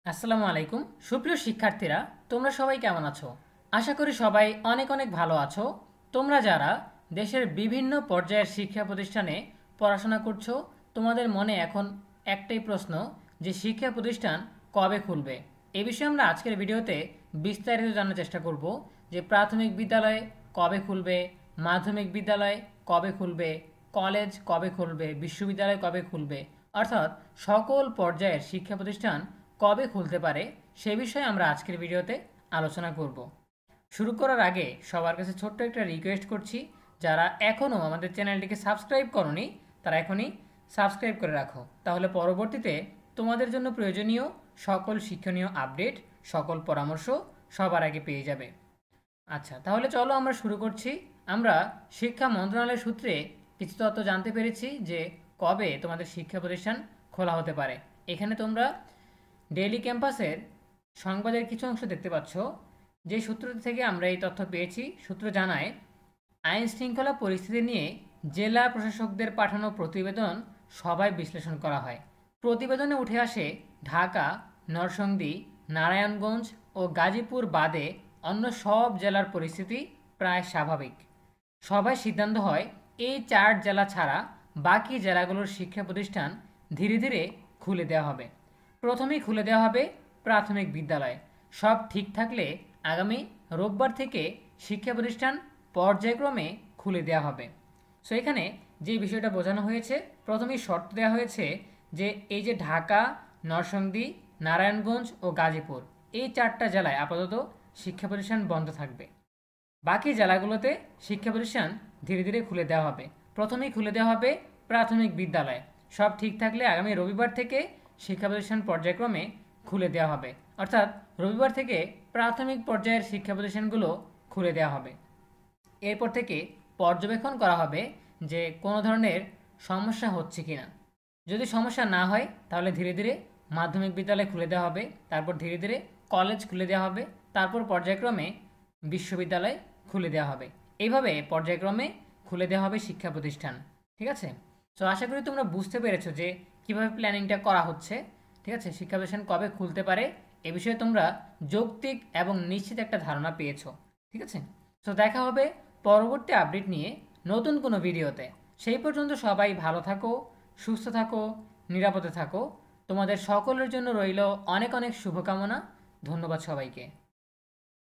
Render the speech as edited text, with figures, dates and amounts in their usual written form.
আসসালামু আলাইকুম সুপ্রিয় শিক্ষার্থীরা, তোমরা সবাই কেমন আছো? আশা করি সবাই অনেক অনেক ভালো আছো। তোমরা যারা দেশের বিভিন্ন পর্যায়ের শিক্ষা প্রতিষ্ঠানে পড়াশোনা করছো, তোমাদের মনে এখন একটাই প্রশ্ন যে শিক্ষা প্রতিষ্ঠান কবে খুলবে। এ বিষয়ে আমরা আজকের ভিডিওতে বিস্তারিত জানার চেষ্টা করব যে প্রাথমিক বিদ্যালয় কবে খুলবে, মাধ্যমিক বিদ্যালয় কবে খুলবে, কলেজ কবে খুলবে, বিশ্ববিদ্যালয় কবে খুলবে, অর্থাৎ সকল পর্যায়ের শিক্ষা প্রতিষ্ঠান কবে খুলতে পারে সে বিষয়ে আমরা আজকের ভিডিওতে আলোচনা করব। শুরু করার আগে সবার কাছে ছোট্ট একটা রিকোয়েস্ট করছি, যারা এখনও আমাদের চ্যানেলটিকে সাবস্ক্রাইব করনি তারা এখনই সাবস্ক্রাইব করে রাখো, তাহলে পরবর্তীতে তোমাদের জন্য প্রয়োজনীয় সকল শিক্ষণীয় আপডেট, সকল পরামর্শ সবার আগে পেয়ে যাবে। আচ্ছা, তাহলে চলো আমরা শুরু করছি। আমরা শিক্ষা মন্ত্রণালয়ের সূত্রে কিছু তথ্য জানতে পেরেছি যে কবে তোমাদের শিক্ষা প্রতিষ্ঠান খোলা হতে পারে। এখানে তোমরা ডেইলি ক্যাম্পাসের সংবাদের কিছু অংশ দেখতে পাচ্ছ, যে সূত্র থেকে আমরা এই তথ্য পেয়েছি। সূত্র জানায়, আইন শৃঙ্খলা পরিস্থিতি নিয়ে জেলা প্রশাসকদের পাঠানো প্রতিবেদন সভায় বিশ্লেষণ করা হয়। প্রতিবেদনে উঠে আসে ঢাকা, নরসিংদী, নারায়ণগঞ্জ ও গাজীপুর বাদে অন্য সব জেলার পরিস্থিতি প্রায় স্বাভাবিক। সভায় সিদ্ধান্ত হয় এই 4 জেলা ছাড়া বাকি জেলাগুলোর শিক্ষা প্রতিষ্ঠান ধীরে ধীরে খুলে দেওয়া হবে। প্রথমেই খুলে দেওয়া হবে প্রাথমিক বিদ্যালয়। সব ঠিক থাকলে আগামী রোববার থেকে শিক্ষা প্রতিষ্ঠান পর্যায়ক্রমে খুলে দেওয়া হবে। সো এখানে যে বিষয়টা বোঝানো হয়েছে, প্রথমেই শর্ত দেওয়া হয়েছে যে এই যে ঢাকা, নরসিংদী, নারায়ণগঞ্জ ও গাজীপুর, এই 4টা জেলায় আপাতত শিক্ষা প্রতিষ্ঠান বন্ধ থাকবে। বাকি জেলাগুলোতে শিক্ষা প্রতিষ্ঠান ধীরে ধীরে খুলে দেওয়া হবে। প্রথমেই খুলে দেওয়া হবে প্রাথমিক বিদ্যালয়। সব ঠিক থাকলে আগামী রবিবার থেকে শিক্ষা প্রতিষ্ঠান পর্যায়ক্রমে খুলে দেওয়া হবে, অর্থাৎ রবিবার থেকে প্রাথমিক পর্যায়ের শিক্ষা প্রতিষ্ঠানগুলো খুলে দেওয়া হবে। এরপর থেকে পর্যবেক্ষণ করা হবে যে কোনো ধরনের সমস্যা হচ্ছে কিনা। যদি সমস্যা না হয় তাহলে ধীরে ধীরে মাধ্যমিক বিদ্যালয় খুলে দেওয়া হবে, তারপর ধীরে ধীরে কলেজ খুলে দেওয়া হবে, তারপর পর্যায়ক্রমে বিশ্ববিদ্যালয় খুলে দেওয়া হবে। এইভাবে পর্যায়ক্রমে খুলে দেওয়া হবে শিক্ষা প্রতিষ্ঠান। ঠিক আছে? তো আশা করি তোমরা বুঝতে পেরেছো যে কিভাবে প্ল্যানিংটা করা হচ্ছে। ঠিক আছে? শিক্ষা প্রতিষ্ঠান কবে খুলতে পারে এ বিষয়ে তোমরা যৌক্তিক এবং নিশ্চিত একটা ধারণা পেয়েছো। ঠিক আছে? তো দেখা হবে পরবর্তী আপডেট নিয়ে নতুন কোনো ভিডিওতে। সেই পর্যন্ত সবাই ভালো থাকো, সুস্থ থাকো, নিরাপদে থাকো। তোমাদের সকলের জন্য রইল অনেক অনেক শুভকামনা। ধন্যবাদ সবাইকে।